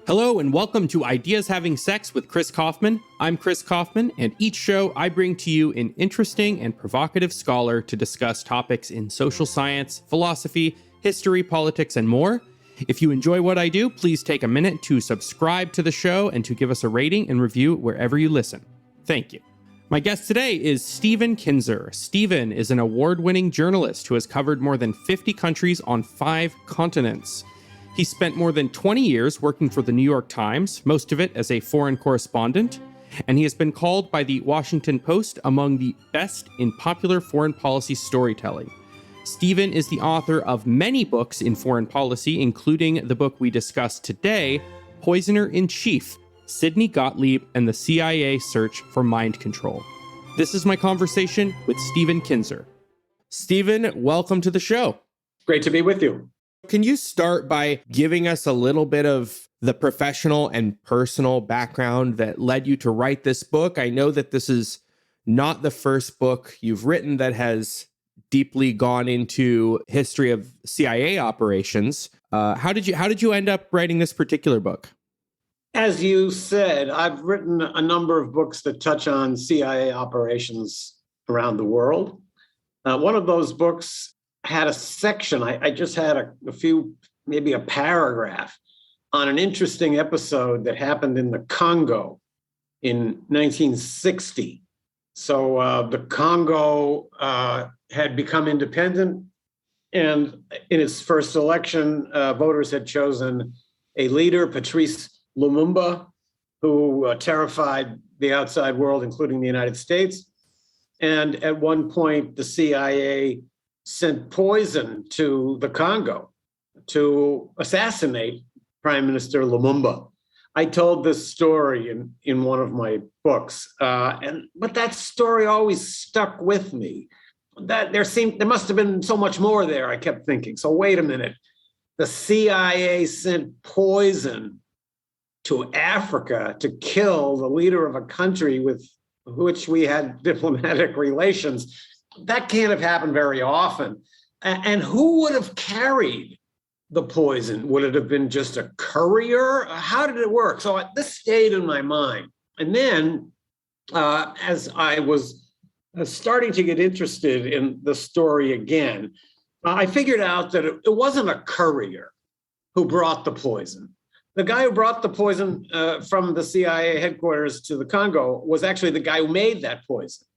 Hello and welcome to Ideas Having Sex with Chris Kaufman. I'm Chris Kaufman, and each show I bring to you an interesting and provocative scholar to discuss topics in social science, philosophy, history, politics, and more. If you enjoy what I do, please take a minute to subscribe to the show and to give us a rating and review wherever you listen. Thank you. My guest today is Stephen Kinzer. Stephen is an award-winning journalist who has covered more than 50 countries on 5 continents. He spent more than 20 years working for the New York Times, most of it as a foreign correspondent, and he has been called by the Washington Post among the best in popular foreign policy storytelling. Stephen is the author of many books in foreign policy, including the book we discussed today, Poisoner in Chief, Sidney Gottlieb and the CIA Search for Mind Control. This is my conversation with Stephen Kinzer. Stephen, welcome to the show. Great to be with you. Can you start by giving us a little bit of the professional and personal background that led you to write this book? I know that this is not the first book you've written that has deeply gone into history of CIA operations. How did you end up writing this particular book? As you said, I've written a number of books that touch on CIA operations around the world. One of those books had a section, I just had a few, maybe a paragraph on an interesting episode that happened in the Congo in 1960. So the Congo had become independent, and in its first election, voters had chosen a leader, Patrice Lumumba, who terrified the outside world, including the United States. And at one point, the CIA sent poison to the Congo to assassinate Prime Minister Lumumba. I told this story in one of my books, but that story always stuck with me. That there must have been so much more there, I kept thinking. So wait a minute, the CIA sent poison to Africa to kill the leader of a country with which we had diplomatic relations. That can't have happened very often. And who would have carried the poison? Would it have been just a courier? How did it work? So this stayed in my mind. And then as I was starting to get interested in the story again, I figured out that it wasn't a courier who brought the poison. The guy who brought the poison from the CIA headquarters to the Congo was actually the guy who made that poison.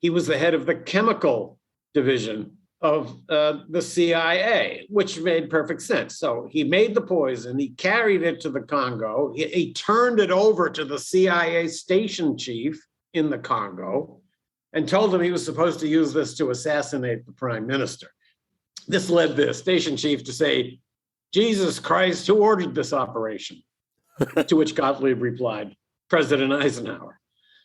He was the head of the chemical division of the CIA, which made perfect sense. So he made the poison, he carried it to the Congo, he turned it over to the CIA station chief in the Congo and told him he was supposed to use this to assassinate the prime minister. This led the station chief to say, "Jesus Christ, who ordered this operation?" To which Gottlieb replied, "President Eisenhower."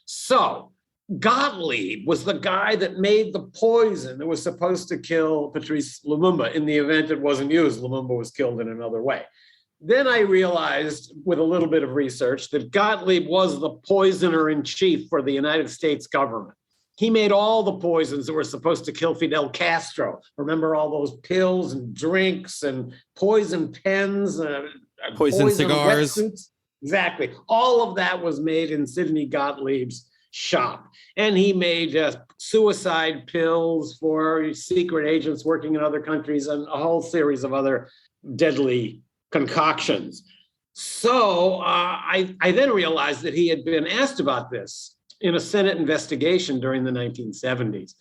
So Gottlieb was the guy that made the poison that was supposed to kill Patrice Lumumba. In the event it wasn't used, Lumumba was killed in another way. Then I realized, with a little bit of research, that Gottlieb was the poisoner in chief for the United States government. He made all the poisons that were supposed to kill Fidel Castro. Remember all those pills and drinks and poison pens, poison cigars. Wetsuits? Exactly. All of that was made in Sidney Gottlieb's shop. And he made suicide pills for secret agents working in other countries and a whole series of other deadly concoctions. So I then realized that he had been asked about this in a Senate investigation during the 1970s.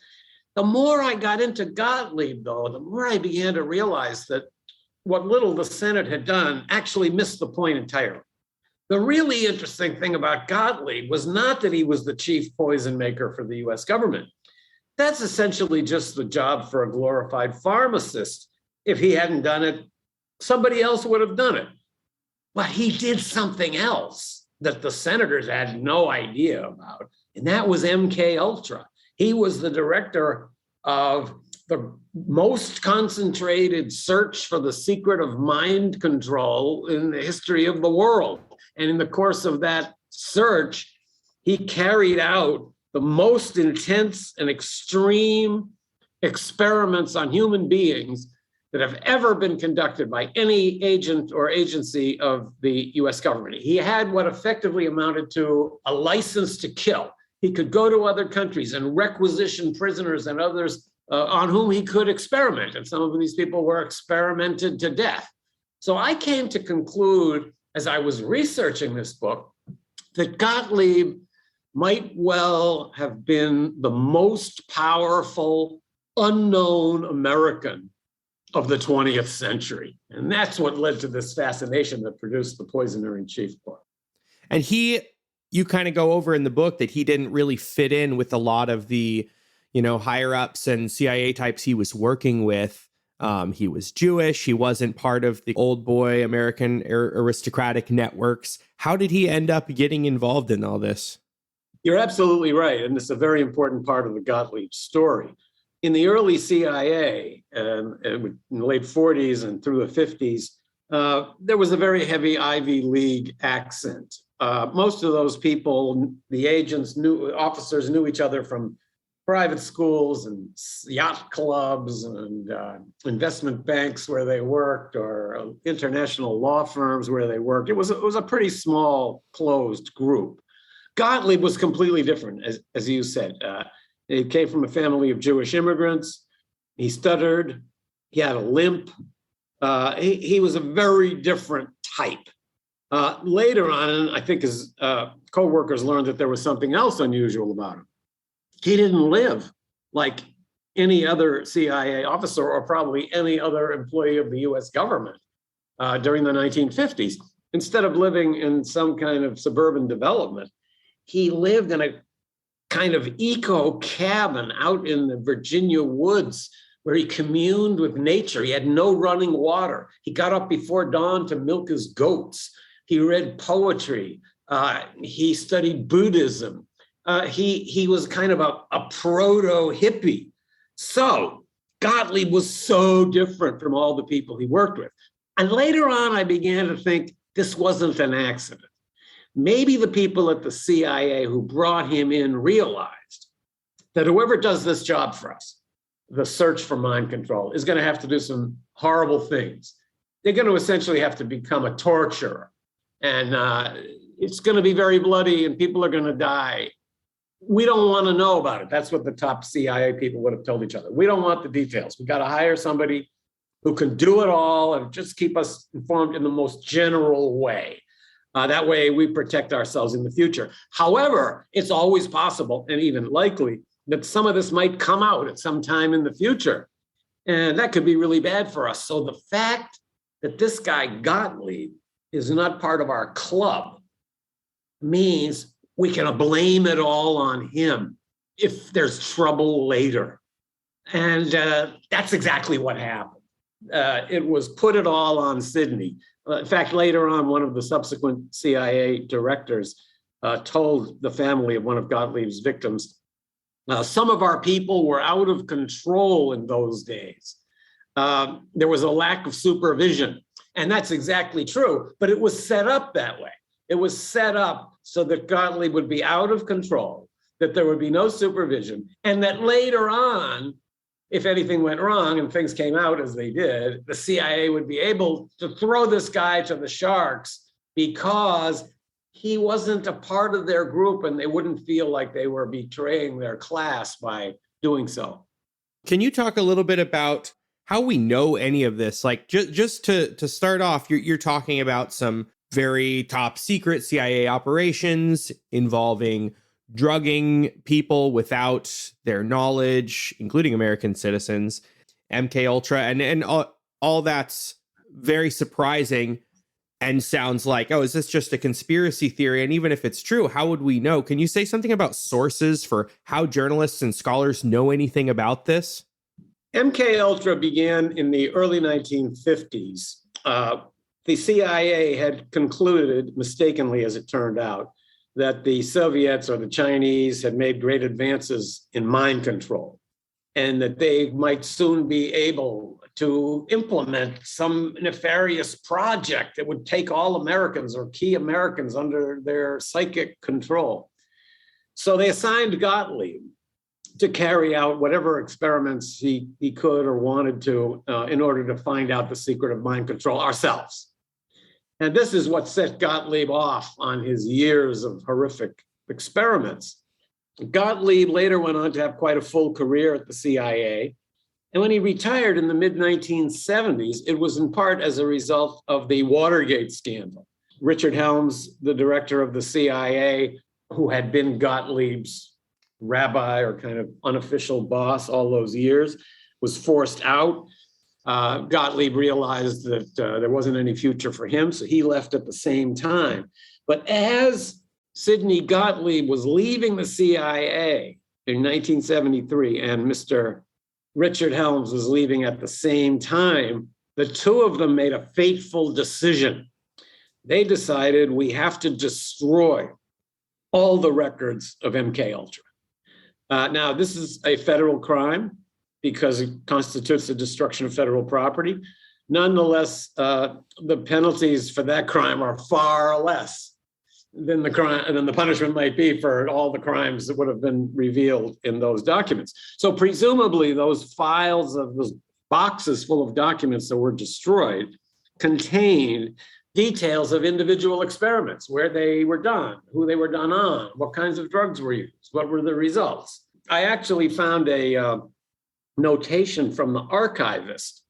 The more I got into Gottlieb, though, the more I began to realize that what little the Senate had done actually missed the point entirely. The really interesting thing about Gottlieb was not that he was the chief poison maker for the US government. That's essentially just the job for a glorified pharmacist. If he hadn't done it, somebody else would have done it. But he did something else that the senators had no idea about, and that was MKUltra. He was the director of the most concentrated search for the secret of mind control in the history of the world. And in the course of that search, he carried out the most intense and extreme experiments on human beings that have ever been conducted by any agent or agency of the US government. He had what effectively amounted to a license to kill. He could go to other countries and requisition prisoners and others on whom he could experiment. And some of these people were experimented to death. So I came to conclude, as I was researching this book, that Gottlieb might well have been the most powerful unknown American of the 20th century. And that's what led to this fascination that produced the Poisoner in Chief book. And you kind of go over in the book that he didn't really fit in with a lot of the, higher ups and CIA types he was working with. He was Jewish. He wasn't part of the old boy American aristocratic networks. How did he end up getting involved in all this? You're absolutely right. And it's a very important part of the Gottlieb story. In the early CIA, in the late 40s and through the 50s, there was a very heavy Ivy League accent. Most of those people, the agents, officers knew each other from private schools and yacht clubs and investment banks where they worked, or international law firms where they worked. It was a pretty small, closed group. Gottlieb was completely different, as you said. He came from a family of Jewish immigrants. He stuttered. He had a limp. He was a very different type. Later on, I think his co-workers learned that there was something else unusual about him. He didn't live like any other CIA officer or probably any other employee of the US government during the 1950s. Instead of living in some kind of suburban development, he lived in a kind of eco cabin out in the Virginia woods where he communed with nature. He had no running water. He got up before dawn to milk his goats. He read poetry. He studied Buddhism. He was kind of a proto-hippie. So Gottlieb was so different from all the people he worked with. And later on, I began to think this wasn't an accident. Maybe the people at the CIA who brought him in realized that whoever does this job for us, the search for mind control, is going to have to do some horrible things. They're going to essentially have to become a torturer. And it's going to be very bloody and people are going to die. We don't want to know about it. That's what the top CIA people would have told each other. We don't want the details. We got to hire somebody who can do it all and just keep us informed in the most general way. That way we protect ourselves in the future. However, it's always possible and even likely that some of this might come out at some time in the future. And that could be really bad for us. So the fact that this guy Gottlieb is not part of our club means we can blame it all on him if there's trouble later. And that's exactly what happened. It was put it all on Sidney. In fact, later on, one of the subsequent CIA directors told the family of one of Gottlieb's victims, some of our people were out of control in those days. There was a lack of supervision. And that's exactly true, but it was set up that way. It was set up so that Gottlieb would be out of control, that there would be no supervision, and that later on, if anything went wrong and things came out as they did, the CIA would be able to throw this guy to the sharks because he wasn't a part of their group and they wouldn't feel like they were betraying their class by doing so. Can you talk a little bit about how we know any of this? Like just to start off, you're talking about some very top secret CIA operations involving drugging people without their knowledge, including American citizens, MKUltra, and all that's very surprising and sounds like, oh, is this just a conspiracy theory? And even if it's true, how would we know? Can you say something about sources for how journalists and scholars know anything about this? MKUltra began in the early 1950s. The CIA had concluded, mistakenly as it turned out, that the Soviets or the Chinese had made great advances in mind control and that they might soon be able to implement some nefarious project that would take all Americans or key Americans under their psychic control. So they assigned Gottlieb to carry out whatever experiments he could or wanted to in order to find out the secret of mind control ourselves. And this is what set Gottlieb off on his years of horrific experiments. Gottlieb later went on to have quite a full career at the CIA. And when he retired in the mid-1970s, it was in part as a result of the Watergate scandal. Richard Helms, the director of the CIA, who had been Gottlieb's rabbi or kind of unofficial boss all those years, was forced out. Gottlieb realized that there wasn't any future for him, so he left at the same time. But as Sidney Gottlieb was leaving the CIA in 1973, and Mr. Richard Helms was leaving at the same time, the two of them made a fateful decision. They decided we have to destroy all the records of MKUltra. Now, this is a federal crime because it constitutes the destruction of federal property. Nonetheless, the penalties for that crime are far less than the punishment might be for all the crimes that would have been revealed in those documents. So presumably those files of those boxes full of documents that were destroyed contained details of individual experiments, where they were done, who they were done on, what kinds of drugs were used, what were the results. I actually found a notation from the archivist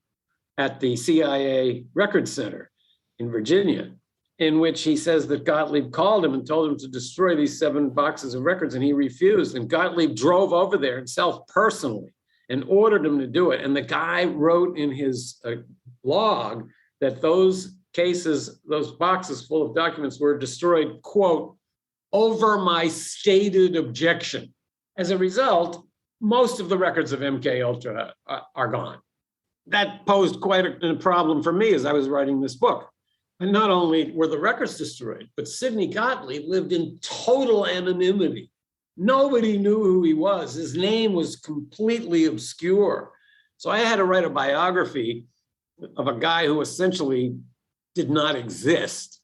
at the CIA Records Center in Virginia, in which he says that Gottlieb called him and told him to destroy these 7 boxes of records, and he refused. And Gottlieb drove over there himself personally and ordered him to do it. And the guy wrote in his log that those cases, those boxes full of documents were destroyed, quote, over my stated objection. As a result, most of the records of MKUltra are gone. That posed quite a problem for me as I was writing this book. And not only were the records destroyed, but Sidney Gottlieb lived in total anonymity. Nobody knew who he was. His name was completely obscure. So I had to write a biography of a guy who essentially did not exist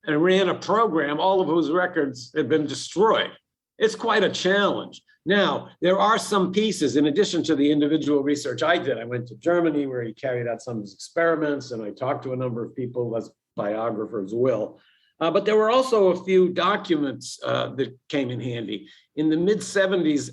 and ran a program, all of whose records had been destroyed. It's quite a challenge. Now, there are some pieces, in addition to the individual research I did. I went to Germany where he carried out some of his experiments, and I talked to a number of people, as biographers will. But there were also a few documents that came in handy. In the mid-70s,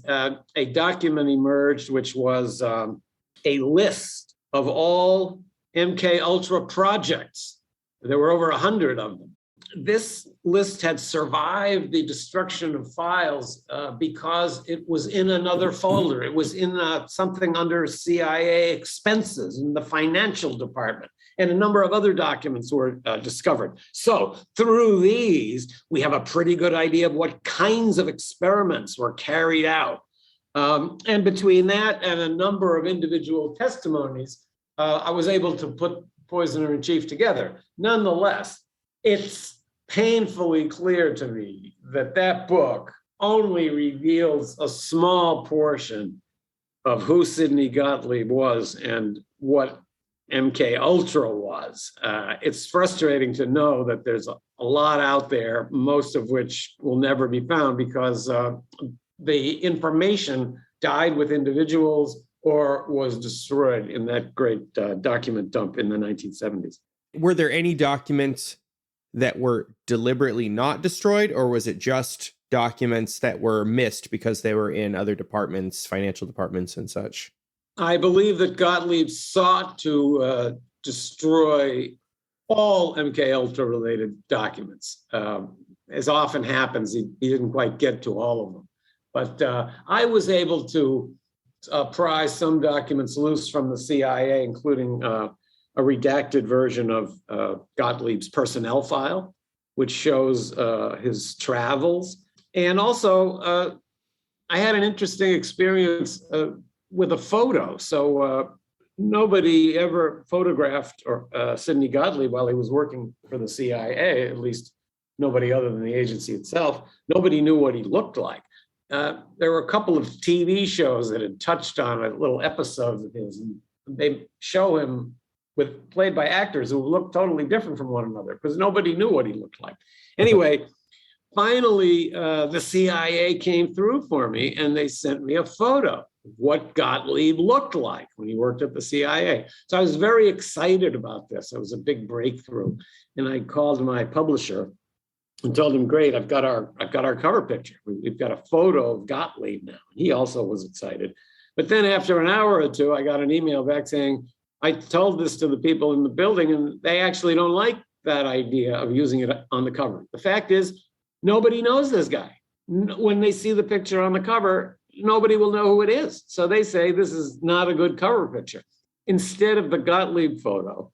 a document emerged, which was a list of all MKUltra projects. There were over 100 of them. This list had survived the destruction of files because it was in another folder. It was in something under CIA expenses in the financial department, and a number of other documents were discovered. So through these, we have a pretty good idea of what kinds of experiments were carried out. And between that and a number of individual testimonies, I was able to put Poisoner in Chief together. Nonetheless, it's painfully clear to me that that book only reveals a small portion of who Sidney Gottlieb was and what MKUltra was. It's frustrating to know that there's a lot out there, most of which will never be found because the information died with individuals or was destroyed in that great document dump in the 1970s. Were there any documents that were deliberately not destroyed, or was it just documents that were missed because they were in other departments, financial departments and such? I believe that Gottlieb sought to destroy all MKUltra related documents. As often happens, he didn't quite get to all of them. But I was able to pry some documents loose from the CIA, including a redacted version of Gottlieb's personnel file, which shows his travels. And also, I had an interesting experience with a photo. So nobody ever photographed Sidney Gottlieb while he was working for the CIA, at least nobody other than the agency itself. Nobody knew what he looked like. There were a couple of TV shows that had touched on little episodes of his, and they show him played by actors who looked totally different from one another because nobody knew what he looked like. Anyway, Finally, the CIA came through for me and they sent me a photo of what Gottlieb looked like when he worked at the CIA. So I was very excited about this. It was a big breakthrough. And I called my publisher and told him, great, I've got our cover picture. We've got a photo of Gottlieb now. He also was excited. But then after an hour or two, I got an email back saying, I told this to the people in the building and they actually don't like that idea of using it on the cover. The fact is, nobody knows this guy. When they see the picture on the cover, nobody will know who it is. So they say this is not a good cover picture. Instead of the Gottlieb photo,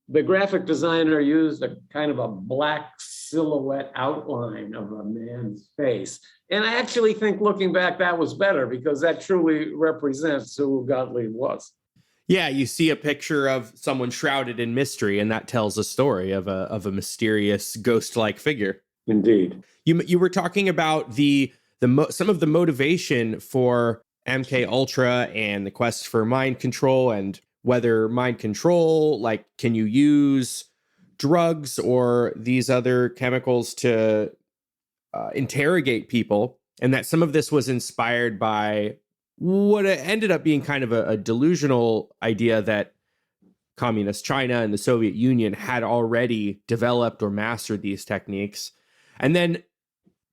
the graphic designer used a kind of a black silhouette outline of a man's face. And I actually think looking back, that was better because that truly represents who Gottlieb was. Yeah, you see a picture of someone shrouded in mystery, and that tells a story of a mysterious ghost-like figure. Indeed. You were talking about some of the motivation for MKUltra and the quest for mind control, and whether mind control, like, can you use drugs or these other chemicals to interrogate people, and that some of this was inspired by what ended up being kind of a delusional idea that communist China and the Soviet Union had already developed or mastered these techniques. And then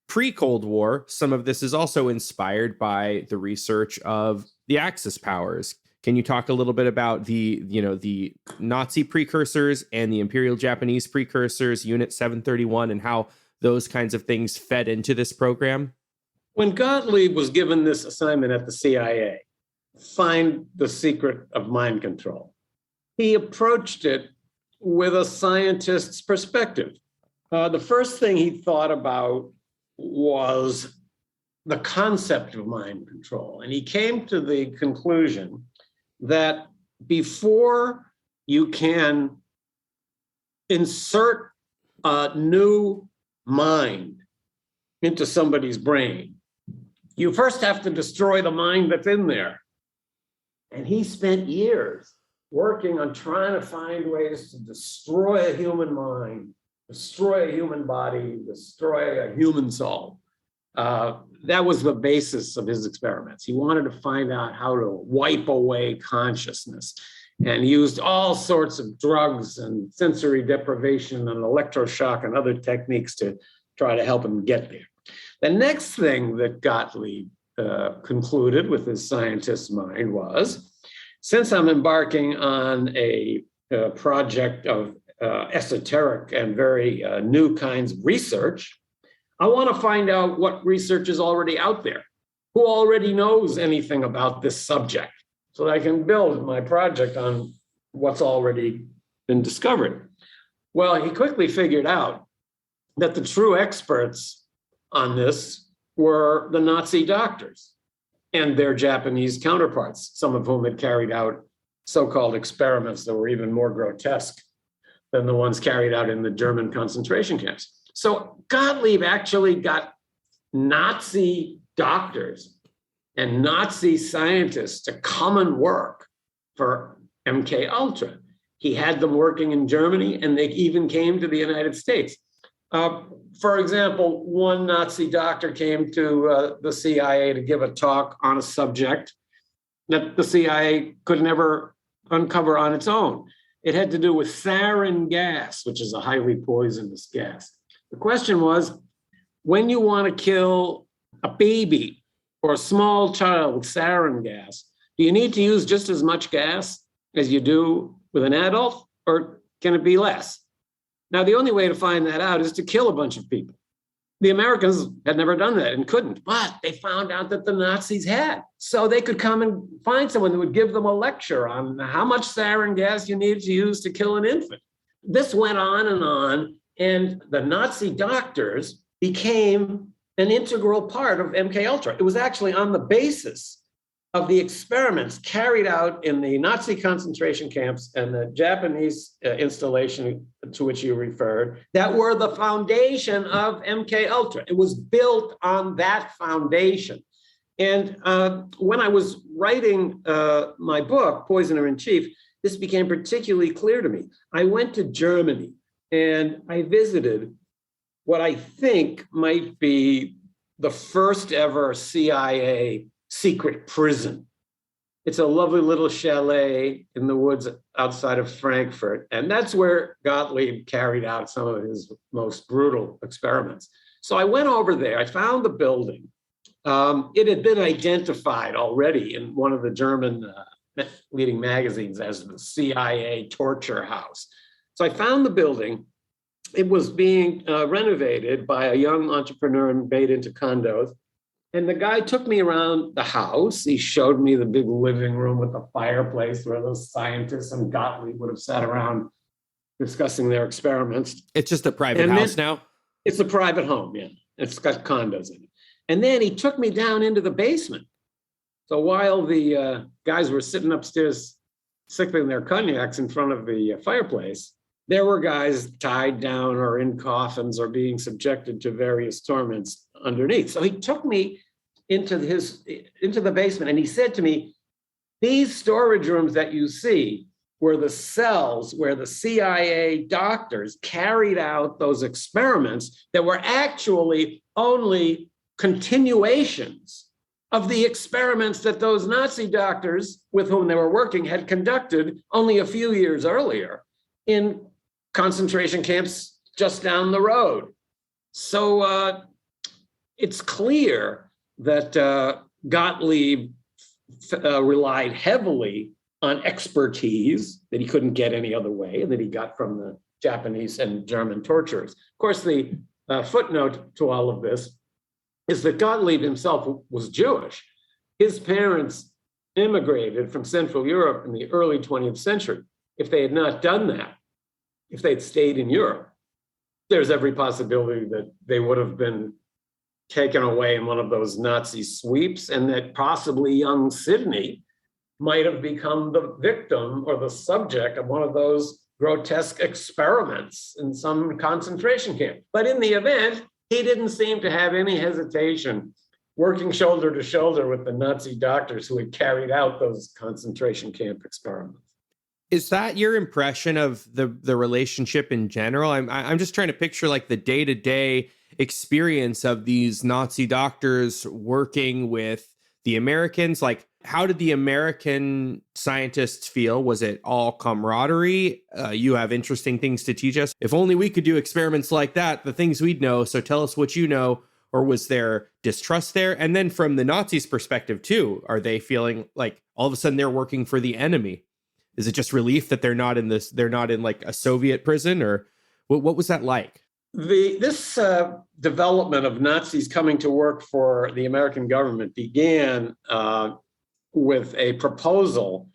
pre-Cold War, some of this is also inspired by the research of the Axis powers. Can you talk a little bit about the Nazi precursors and the Imperial Japanese precursors, Unit 731, and how those kinds of things fed into this program? When Gottlieb was given this assignment at the CIA, find the secret of mind control, he approached it with a scientist's perspective. The first thing he thought about was the concept of mind control. And he came to the conclusion that before you can insert a new mind into somebody's brain, you first have to destroy the mind that's in there. And he spent years working on trying to find ways to destroy a human mind, destroy a human body, destroy a human soul. That was the basis of his experiments. He wanted to find out how to wipe away consciousness, and he used all sorts of drugs and sensory deprivation and electroshock and other techniques to try to help him get there. The next thing that Gottlieb concluded with his scientist's mind was, since I'm embarking on a project of esoteric and very new kinds of research, I want to find out what research is already out there, who already knows anything about this subject, so that I can build my project on what's already been discovered. Well, he quickly figured out that the true experts on this were the Nazi doctors and their Japanese counterparts, some of whom had carried out so-called experiments that were even more grotesque than the ones carried out in the German concentration camps. So Gottlieb actually got Nazi doctors and Nazi scientists to come and work for MKUltra. He had them working in Germany, and they even came to the United States. For example, one Nazi doctor came to the CIA to give a talk on a subject that the CIA could never uncover on its own. It had to do with sarin gas, which is a highly poisonous gas. The question was, when you want to kill a baby or a small child with sarin gas, do you need to use just as much gas as you do with an adult, or can it be less? Now, the only way to find that out is to kill a bunch of people. The Americans had never done that and couldn't, but they found out that the Nazis had. So they could come and find someone who would give them a lecture on how much sarin gas you need to use to kill an infant. This went on, and the Nazi doctors became an integral part of MKUltra. It was actually on the basis of the experiments carried out in the Nazi concentration camps and the Japanese installation to which you referred that were the foundation of MKUltra. It was built on that foundation. And when I was writing my book, Poisoner in Chief, this became particularly clear to me. I went to Germany and I visited what I think might be the first ever CIA secret prison. It's a lovely little chalet in the woods outside of Frankfurt. And that's where Gottlieb carried out some of his most brutal experiments. So I went over there, I found the building. It had been identified already in one of the German leading magazines as the CIA torture house. So I found the building. It was being renovated by a young entrepreneur and made into condos. And the guy took me around the house. He showed me the big living room with the fireplace where those scientists and Gottlieb would have sat around discussing their experiments. It's just a private house now? It's a private home, yeah. It's got condos in it. And then he took me down into the basement. So while the guys were sitting upstairs sipping their cognacs in front of the fireplace, there were guys tied down or in coffins or being subjected to various torments underneath. So he took me into the basement and he said to me, these storage rooms that you see were the cells where the CIA doctors carried out those experiments that were actually only continuations of the experiments that those Nazi doctors with whom they were working had conducted only a few years earlier in concentration camps just down the road. So it's clear that Gottlieb relied heavily on expertise that he couldn't get any other way and that he got from the Japanese and German torturers. Of course, the footnote to all of this is that Gottlieb himself was Jewish. His parents immigrated from Central Europe in the early 20th century. If they had not done that, if they'd stayed in Europe, there's every possibility that they would have been taken away in one of those Nazi sweeps and that possibly young Sidney might have become the victim or the subject of one of those grotesque experiments in some concentration camp. But in the event, he didn't seem to have any hesitation working shoulder to shoulder with the Nazi doctors who had carried out those concentration camp experiments. Is that your impression of the relationship in general? I'm just trying to picture like the day-to-day experience of these Nazi doctors working with the Americans. Like, how did the American scientists feel? Was it all camaraderie? You have interesting things to teach us. If only we could do experiments like that, the things we'd know. So tell us what you know. Or was there distrust there? And then from the Nazis' perspective too, are they feeling like all of a sudden they're working for the enemy? Is it just relief that they're not in like a Soviet prison, or what was that like? This development of Nazis coming to work for the American government began with a proposal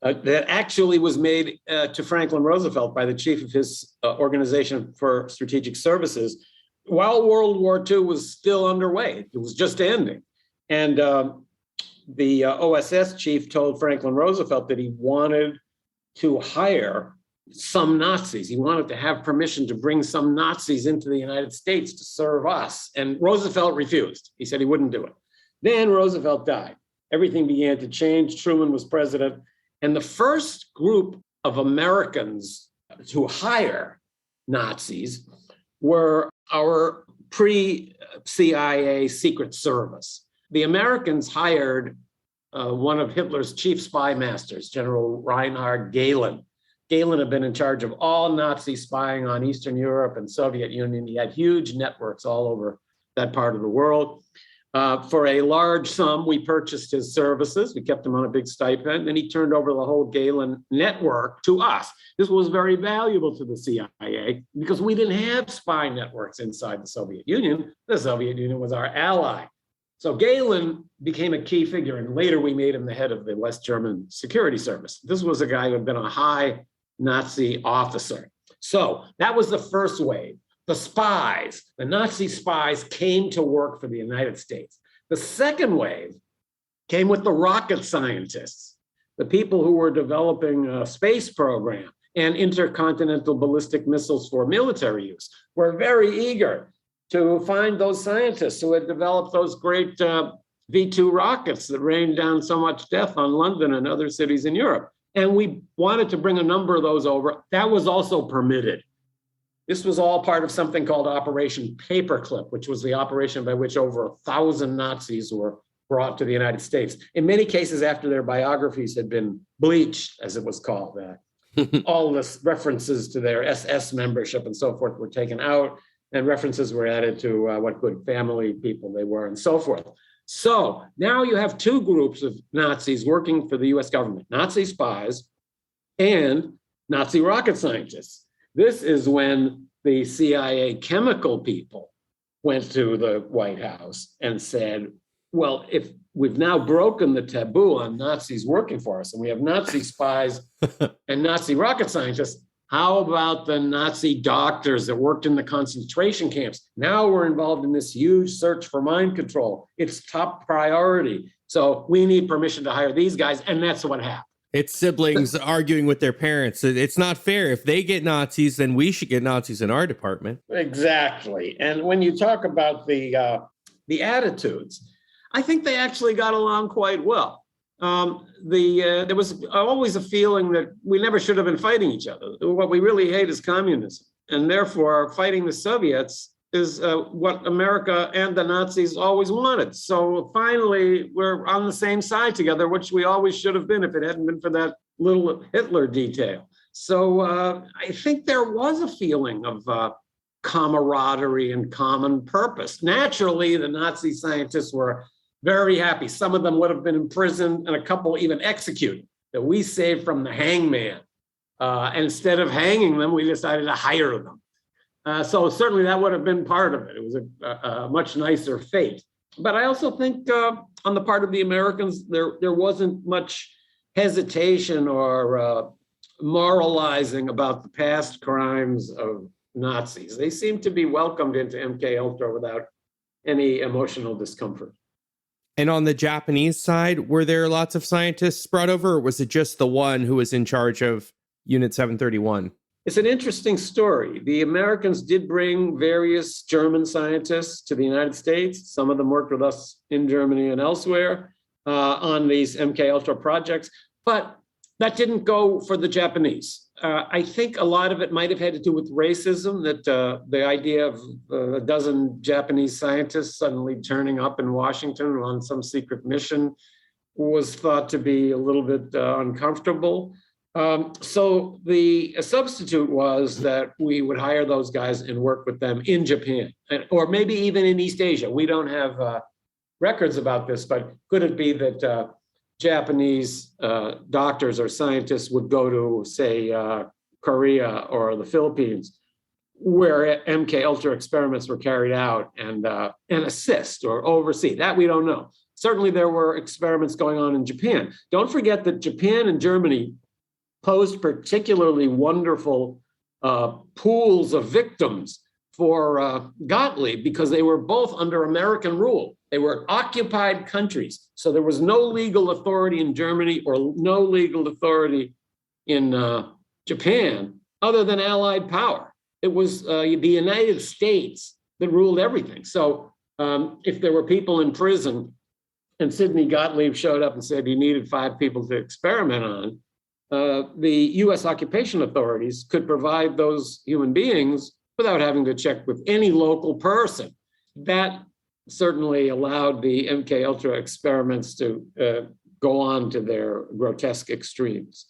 that actually was made to Franklin Roosevelt by the chief of his Organization for Strategic Services while World War II was still underway. It was just ending. And the OSS chief told Franklin Roosevelt that he wanted to hire some Nazis. He wanted to have permission to bring some Nazis into the United States to serve us. And Roosevelt refused. He said he wouldn't do it. Then Roosevelt died. Everything began to change. Truman was president. And the first group of Americans to hire Nazis were our pre-CIA Secret Service. The Americans hired one of Hitler's chief spy masters, General Reinhard Gehlen. Gehlen had been in charge of all Nazi spying on Eastern Europe and Soviet Union. He had huge networks all over that part of the world. For a large sum, we purchased his services. We kept him on a big stipend, and he turned over the whole Gehlen network to us. This was very valuable to the CIA because we didn't have spy networks inside the Soviet Union. The Soviet Union was our ally. So Gehlen became a key figure, and later we made him the head of the West German Security Service. This was a guy who had been a high Nazi officer. So that was the first wave. The spies, the Nazi spies, came to work for the United States. The second wave came with the rocket scientists, the people who were developing a space program and intercontinental ballistic missiles for military use. Were very eager to find those scientists who had developed those great V-2 rockets that rained down so much death on London and other cities in Europe. And we wanted to bring a number of those over. That was also permitted. This was all part of something called Operation Paperclip, which was the operation by which over 1,000 Nazis were brought to the United States. In many cases, after their biographies had been bleached, as it was called, all the references to their SS membership and so forth were taken out, and references were added to what good family people they were and so forth. So now you have two groups of Nazis working for the US government, Nazi spies and Nazi rocket scientists. This is when the CIA chemical people went to the White House and said, well, if we've now broken the taboo on Nazis working for us, and we have Nazi spies and Nazi rocket scientists, how about the Nazi doctors that worked in the concentration camps? Now we're involved in this huge search for mind control. It's top priority. So we need permission to hire these guys, and that's what happened. It's siblings arguing with their parents. It's not fair. If they get Nazis, then we should get Nazis in our department. Exactly. And when you talk about the attitudes, I think they actually got along quite well. There was always a feeling that we never should have been fighting each other. What we really hate is communism. And therefore, fighting the Soviets is what America and the Nazis always wanted. So finally, we're on the same side together, which we always should have been if it hadn't been for that little Hitler detail. So I think there was a feeling of camaraderie and common purpose. Naturally, the Nazi scientists were very happy. Some of them would have been imprisoned and a couple even executed, that we saved from the hangman. And instead of hanging them, we decided to hire them. So certainly that would have been part of it. It was a much nicer fate. But I also think on the part of the Americans, there wasn't much hesitation or moralizing about the past crimes of Nazis. They seemed to be welcomed into MKUltra without any emotional discomfort. And on the Japanese side, were there lots of scientists brought over, or was it just the one who was in charge of Unit 731? It's an interesting story. The Americans did bring various German scientists to the United States. Some of them worked with us in Germany and elsewhere on these MKUltra projects, but that didn't go for the Japanese. I think a lot of it might have had to do with racism, that the idea of a dozen Japanese scientists suddenly turning up in Washington on some secret mission was thought to be a little bit uncomfortable. So the substitute was that we would hire those guys and work with them in Japan, or maybe even in East Asia. We don't have records about this, but could it be that Japanese doctors or scientists would go to, say, Korea or the Philippines, where MKUltra experiments were carried out, and assist or oversee? That we don't know. Certainly there were experiments going on in Japan. Don't forget that Japan and Germany posed particularly wonderful pools of victims for Gottlieb, because they were both under American rule. They were occupied countries. So there was no legal authority in Germany or no legal authority in Japan other than Allied power. It was the United States that ruled everything. So if there were people in prison and Sidney Gottlieb showed up and said he needed 5 people to experiment on, the US occupation authorities could provide those human beings without having to check with any local person. That certainly allowed the MKUltra experiments to go on to their grotesque extremes.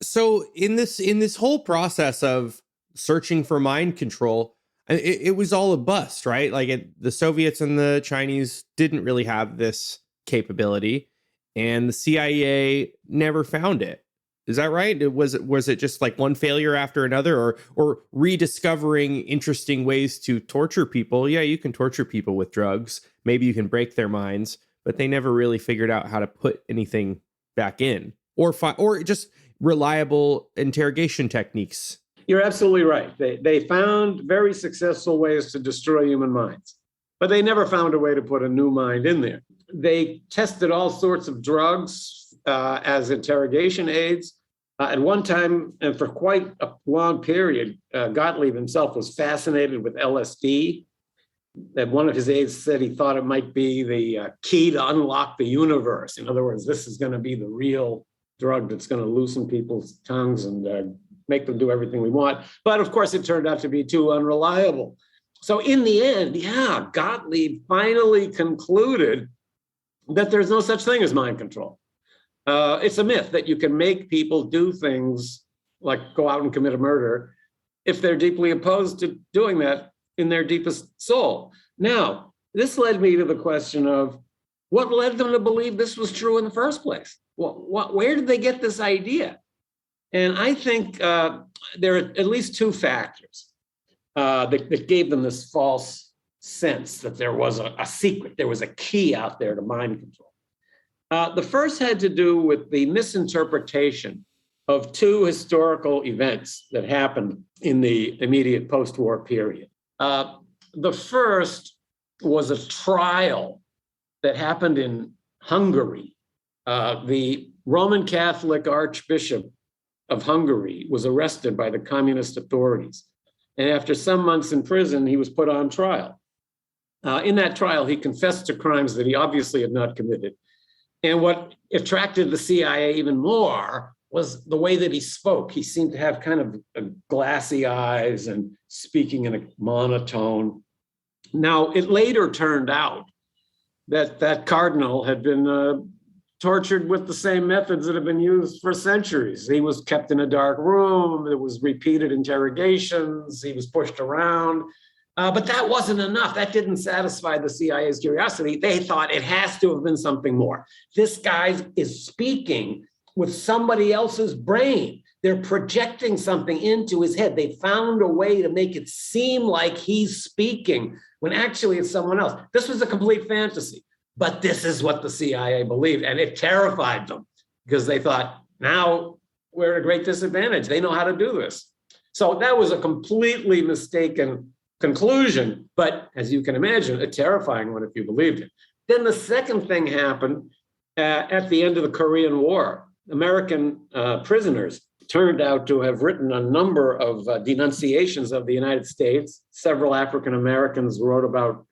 So in this whole process of searching for mind control, it was all a bust, right? Like the Soviets and the Chinese didn't really have this capability, and the CIA never found it. Is that right? Was it just like one failure after another, or rediscovering interesting ways to torture people? Yeah, you can torture people with drugs. Maybe you can break their minds, but they never really figured out how to put anything back in, or just reliable interrogation techniques. You're absolutely right. They found very successful ways to destroy human minds, but they never found a way to put a new mind in there. They tested all sorts of drugs as interrogation aids. At one time, and for quite a long period, Gottlieb himself was fascinated with LSD. And one of his aides said he thought it might be the key to unlock the universe. In other words, this is going to be the real drug that's going to loosen people's tongues and make them do everything we want. But of course, it turned out to be too unreliable. So in the end, yeah, Gottlieb finally concluded that there's no such thing as mind control. It's a myth that you can make people do things like go out and commit a murder if they're deeply opposed to doing that in their deepest soul. Now, this led me to the question of what led them to believe this was true in the first place? Where did they get this idea? And I think there are at least two factors that gave them this false sense that there was a secret, there was a key out there to mind control. The first had to do with the misinterpretation of two historical events that happened in the immediate post-war period. The first was a trial that happened in Hungary. The Roman Catholic Archbishop of Hungary was arrested by the communist authorities. And after some months in prison, he was put on trial. In that trial, he confessed to crimes that he obviously had not committed. And what attracted the CIA even more was the way that he spoke. He seemed to have kind of glassy eyes and speaking in a monotone. Now, it later turned out that that cardinal had been tortured with the same methods that have been used for centuries. He was kept in a dark room. There was repeated interrogations. He was pushed around. But that wasn't enough. That didn't satisfy the CIA's curiosity. They thought it has to have been something more. This guy is speaking with somebody else's brain. They're projecting something into his head. They found a way to make it seem like he's speaking when actually it's someone else. This was a complete fantasy, but this is what the CIA believed, and it terrified them because they thought, now we're at a great disadvantage. They know how to do this. So that was a completely mistaken conclusion, but as you can imagine, a terrifying one if you believed it. Then the second thing happened at the end of the Korean War. American prisoners turned out to have written a number of denunciations of the United States. Several African Americans wrote about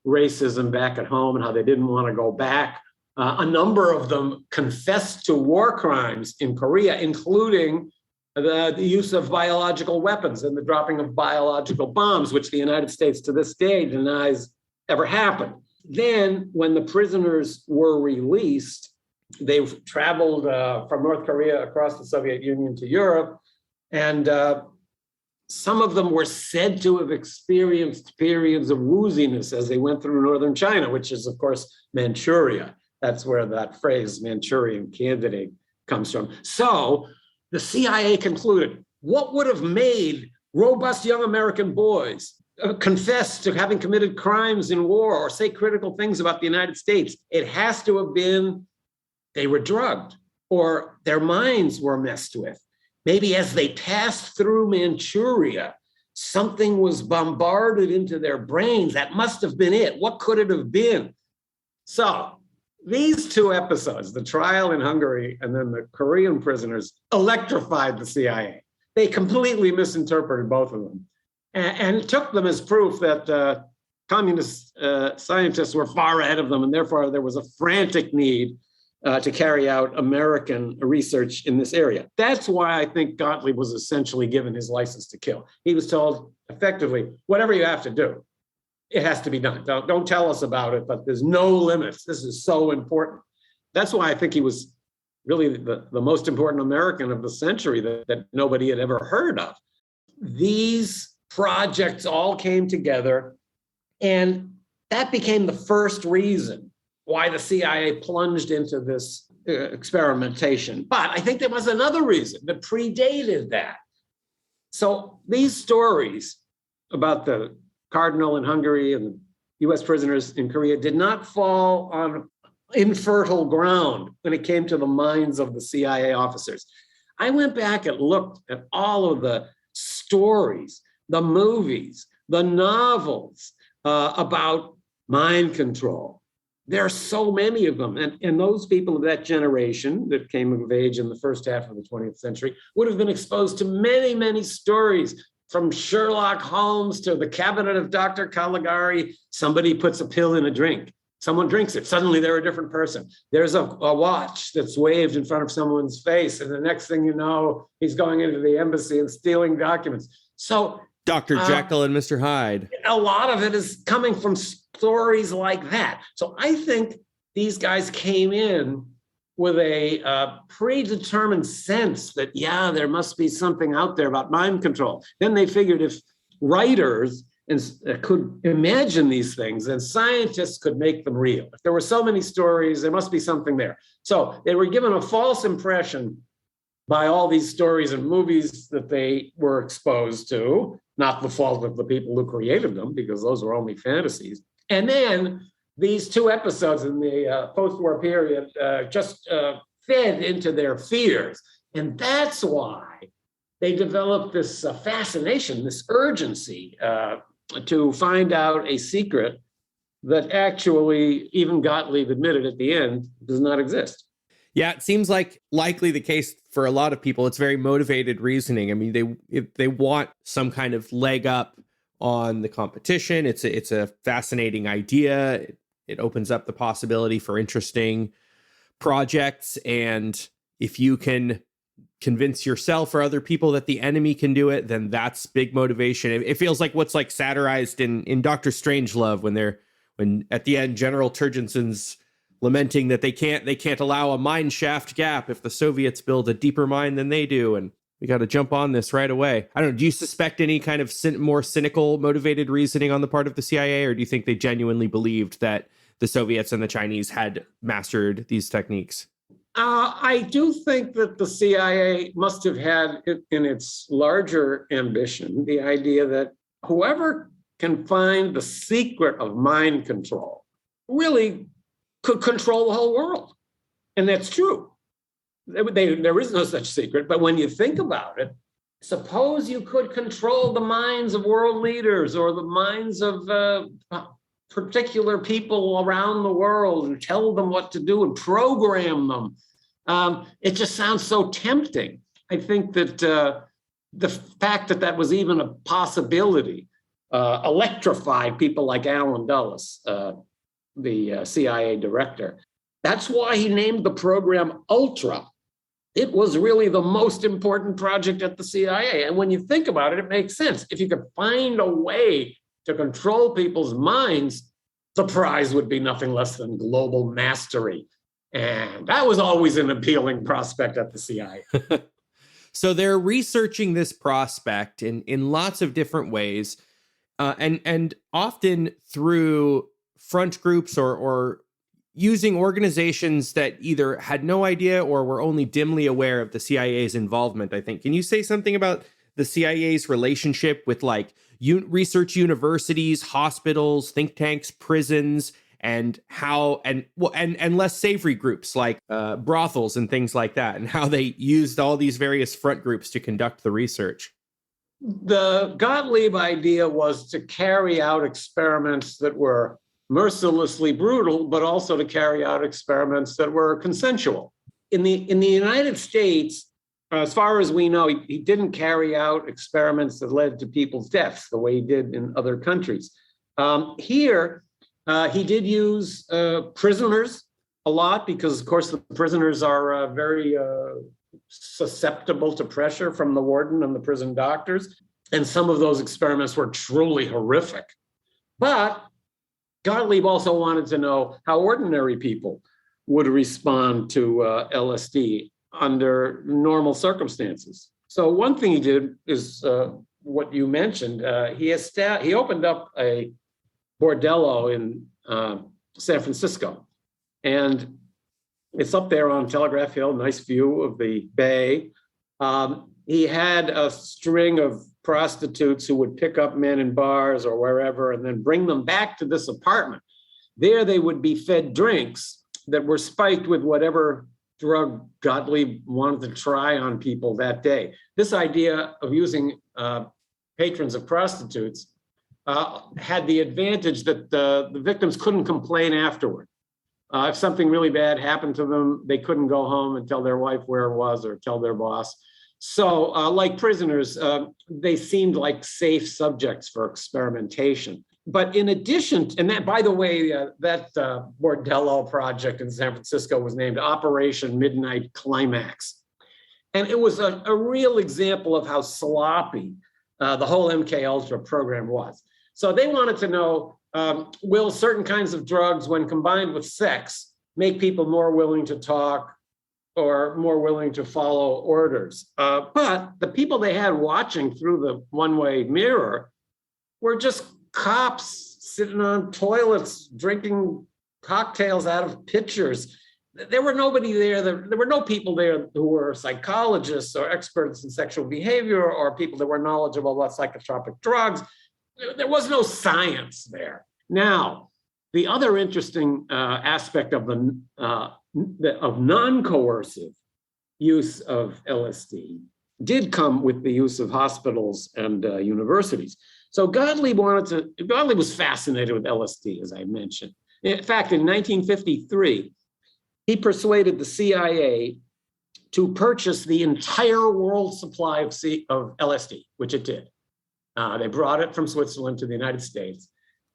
racism back at home and how they didn't want to go back. A number of them confessed to war crimes in Korea, including the use of biological weapons and the dropping of biological bombs, which the United States to this day denies ever happened. Then, when the prisoners were released, they traveled from North Korea across the Soviet Union to Europe, and some of them were said to have experienced periods of wooziness as they went through northern China, which is, of course, Manchuria. That's where that phrase Manchurian candidate comes from. So the CIA concluded, what would have made robust young American boys confess to having committed crimes in war or say critical things about the United States? It has to have been they were drugged or their minds were messed with. Maybe as they passed through Manchuria, something was bombarded into their brains. That must have been it. What could it have been? So these two episodes, the trial in Hungary and then the Korean prisoners, electrified the CIA. They completely misinterpreted both of them and took them as proof that communist scientists were far ahead of them, and therefore there was a frantic need to carry out American research in this area. That's why I think Gottlieb was essentially given his license to kill. He was told effectively, whatever you have to do, it has to be done. Don't tell us about it, but there's no limits. This is so important. That's why I think he was really the most important American of the century that nobody had ever heard of. These projects all came together, and that became the first reason why the CIA plunged into this experimentation. But I think there was another reason that predated that. So these stories about the cardinal in Hungary and the US prisoners in Korea did not fall on infertile ground when it came to the minds of the CIA officers. I went back and looked at all of the stories, the movies, the novels about mind control. There are so many of them. And those people of that generation that came of age in the first half of the 20th century would have been exposed to many, many stories, from Sherlock Holmes to the cabinet of Dr. Caligari. Somebody puts a pill in a drink. Someone drinks it. Suddenly they're a different person. There's a watch that's waved in front of someone's face. And the next thing you know, he's going into the embassy and stealing documents. So Dr. Jekyll and Mr. Hyde. A lot of it is coming from stories like that. So I think these guys came in with a predetermined sense that, yeah, there must be something out there about mind control. Then they figured if writers could imagine these things, and scientists could make them real. If there were so many stories, there must be something there. So they were given a false impression by all these stories and movies that they were exposed to, not the fault of the people who created them, because those were only fantasies. And then these 2 episodes in the post-war period just fed into their fears. And that's why they developed this fascination, this urgency to find out a secret that actually, even Gottlieb admitted at the end, does not exist. Yeah, it seems like likely the case for a lot of people. It's very motivated reasoning. I mean, they want some kind of leg up on the competition. It's a fascinating idea. It opens up the possibility for interesting projects. And if you can convince yourself or other people that the enemy can do it, then that's big motivation. It feels like what's like satirized in Dr. Strangelove when at the end General Turgenson's lamenting that they can't allow a mine shaft gap if the Soviets build a deeper mine than they do, and we got to jump on this right away. I don't know. Do you suspect any kind of more cynical, motivated reasoning on the part of the CIA, or do you think they genuinely believed that the Soviets and the Chinese had mastered these techniques? I do think that the CIA must have had in its larger ambition the idea that whoever can find the secret of mind control really could control the whole world. And that's true. There is no such secret. But when you think about it, suppose you could control the minds of world leaders or the minds of particular people around the world and tell them what to do and program them. It just sounds so tempting. I think that the fact that that was even a possibility electrified people like Alan Dulles, the CIA director. That's why he named the program Ultra. It was really the most important project at the CIA. And when you think about it, it makes sense. If you could find a way to control people's minds, the prize would be nothing less than global mastery. And that was always an appealing prospect at the CIA. So they're researching this prospect in lots of different ways, and often through front groups or using organizations that either had no idea or were only dimly aware of the CIA's involvement, I think. Can you say something about the CIA's relationship with like research universities, hospitals, think tanks, prisons, and how and less savory groups like brothels and things like that, and how they used all these various front groups to conduct the research? The Gottlieb idea was to carry out experiments that were mercilessly brutal, but also to carry out experiments that were consensual. In the United States, as far as we know, he didn't carry out experiments that led to people's deaths the way he did in other countries. Here, he did use prisoners a lot because, of course, the prisoners are very susceptible to pressure from the warden and the prison doctors. And some of those experiments were truly horrific. But Gottlieb also wanted to know how ordinary people would respond to LSD under normal circumstances. So one thing he did is what you mentioned. He opened up a bordello in San Francisco, and it's up there on Telegraph Hill, nice view of the bay. He had a string of prostitutes who would pick up men in bars or wherever and then bring them back to this apartment. There they would be fed drinks that were spiked with whatever drug Gottlieb wanted to try on people that day. This idea of using patrons of prostitutes had the advantage that the victims couldn't complain afterward. If something really bad happened to them, they couldn't go home and tell their wife where it was or tell their boss. So like prisoners, they seemed like safe subjects for experimentation. But in addition, and that, by the way, that Bordello project in San Francisco was named Operation Midnight Climax. And it was a real example of how sloppy the whole MKUltra program was. So they wanted to know, will certain kinds of drugs, when combined with sex, make people more willing to talk or more willing to follow orders? But the people they had watching through the one-way mirror were just cops sitting on toilets, drinking cocktails out of pitchers. There were nobody there. There were no people there who were psychologists or experts in sexual behavior or people that were knowledgeable about psychotropic drugs. There was no science there. Now, the other interesting aspect of of non-coercive use of LSD did come with the use of hospitals and universities. So Gottlieb was fascinated with LSD, as I mentioned. In fact, in 1953, he persuaded the CIA to purchase the entire world supply of LSD, which it did. They brought it from Switzerland to the United States.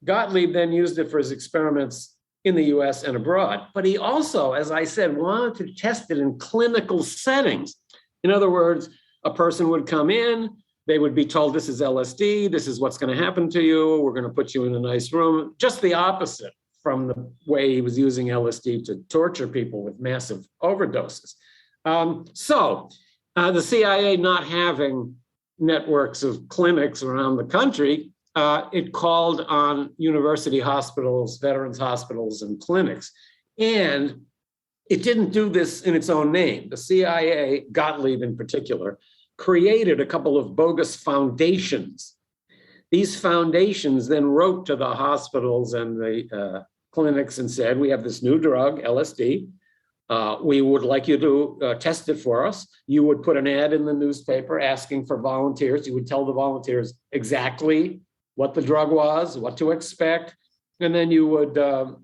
Gottlieb then used it for his experiments in the US and abroad. But he also, as I said, wanted to test it in clinical settings. In other words, a person would come in, they would be told, this is LSD, this is what's going to happen to you, we're going to put you in a nice room. Just the opposite from the way he was using LSD to torture people with massive overdoses. So the CIA not having networks of clinics around the country, it called on university hospitals, veterans hospitals, and clinics. And it didn't do this in its own name. The CIA, Gottlieb in particular, created a couple of bogus foundations. These foundations then wrote to the hospitals and the clinics and said, we have this new drug, LSD. We would like you to test it for us. You would put an ad in the newspaper asking for volunteers. You would tell the volunteers exactly what the drug was, what to expect, and then you would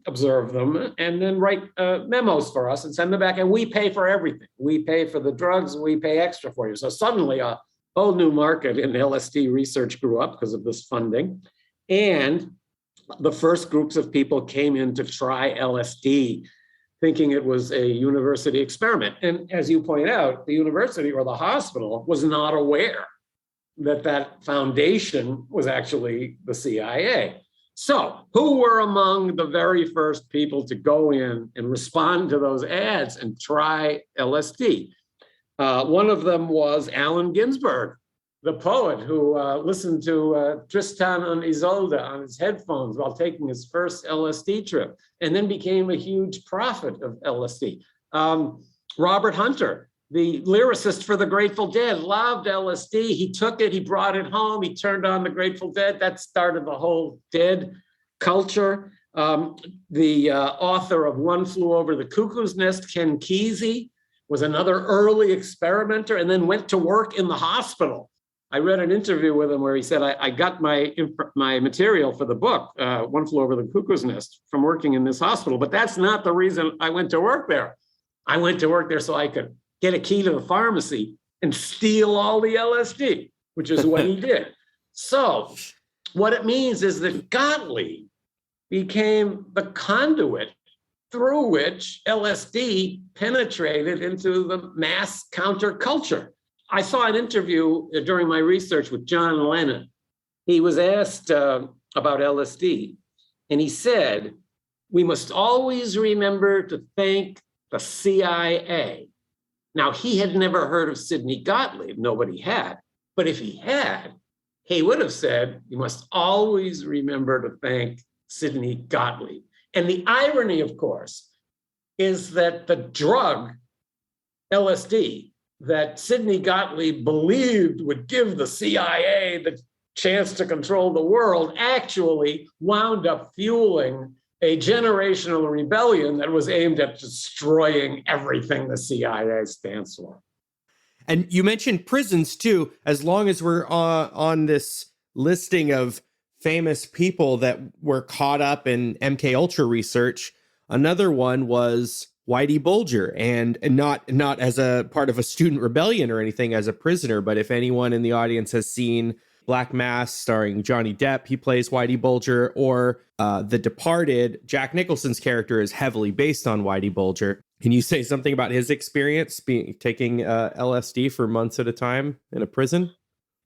observe them and then write memos for us and send them back. And we pay for everything. We pay for the drugs, we pay extra for you. So suddenly a whole new market in LSD research grew up because of this funding. And the first groups of people came in to try LSD, thinking it was a university experiment. And as you point out, the university or the hospital was not aware that that foundation was actually the CIA. So who were among the very first people to go in and respond to those ads and try LSD? One of them was Allen Ginsberg, the poet who listened to Tristan and Isolde on his headphones while taking his first LSD trip, and then became a huge prophet of LSD. Robert Hunter, the lyricist for the Grateful Dead, loved LSD. He took it, he brought it home, he turned on the Grateful Dead. That started the whole Dead culture. The author of One Flew Over the Cuckoo's Nest, Ken Kesey, was another early experimenter and then went to work in the hospital. I read an interview with him where he said, I got my material for the book, One Flew Over the Cuckoo's Nest, from working in this hospital, but that's not the reason I went to work there. I went to work there so I could get a key to the pharmacy and steal all the LSD, which is what he did. So what it means is that Gottlieb became the conduit through which LSD penetrated into the mass counterculture. I saw an interview during my research with John Lennon. He was asked about LSD, and he said, we must always remember to thank the CIA. Now, he had never heard of Sidney Gottlieb. Nobody had. But if he had, he would have said, you must always remember to thank Sidney Gottlieb. And the irony, of course, is that the drug, LSD, that Sidney Gottlieb believed would give the CIA the chance to control the world actually wound up fueling a generational rebellion that was aimed at destroying everything the CIA stands for. And you mentioned prisons too. As long as we're on this listing of famous people that were caught up in MKUltra research, another one was Whitey Bulger, and not as a part of a student rebellion or anything, as a prisoner. But if anyone in the audience has seen Black Mass starring Johnny Depp, he plays Whitey Bulger, or The Departed, Jack Nicholson's character is heavily based on Whitey Bulger. Can you say something about his experience taking LSD for months at a time in a prison?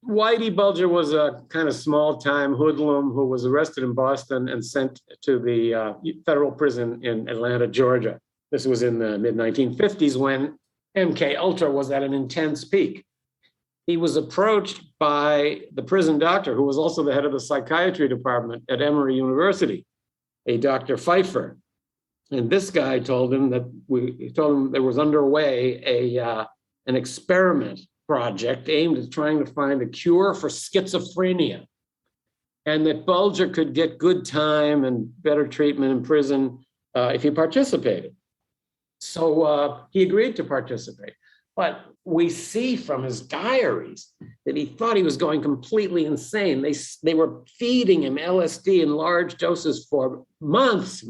Whitey Bulger was a kind of small-time hoodlum who was arrested in Boston and sent to the federal prison in Atlanta, Georgia. This was in the mid-1950s when MKUltra was at an intense peak. He was approached by the prison doctor, who was also the head of the psychiatry department at Emory University, a Dr. Pfeiffer. And this guy told him that there was underway an experiment project aimed at trying to find a cure for schizophrenia, and that Bulger could get good time and better treatment in prison if he participated. So he agreed to participate. But we see from his diaries that he thought he was going completely insane. They were feeding him LSD in large doses for months,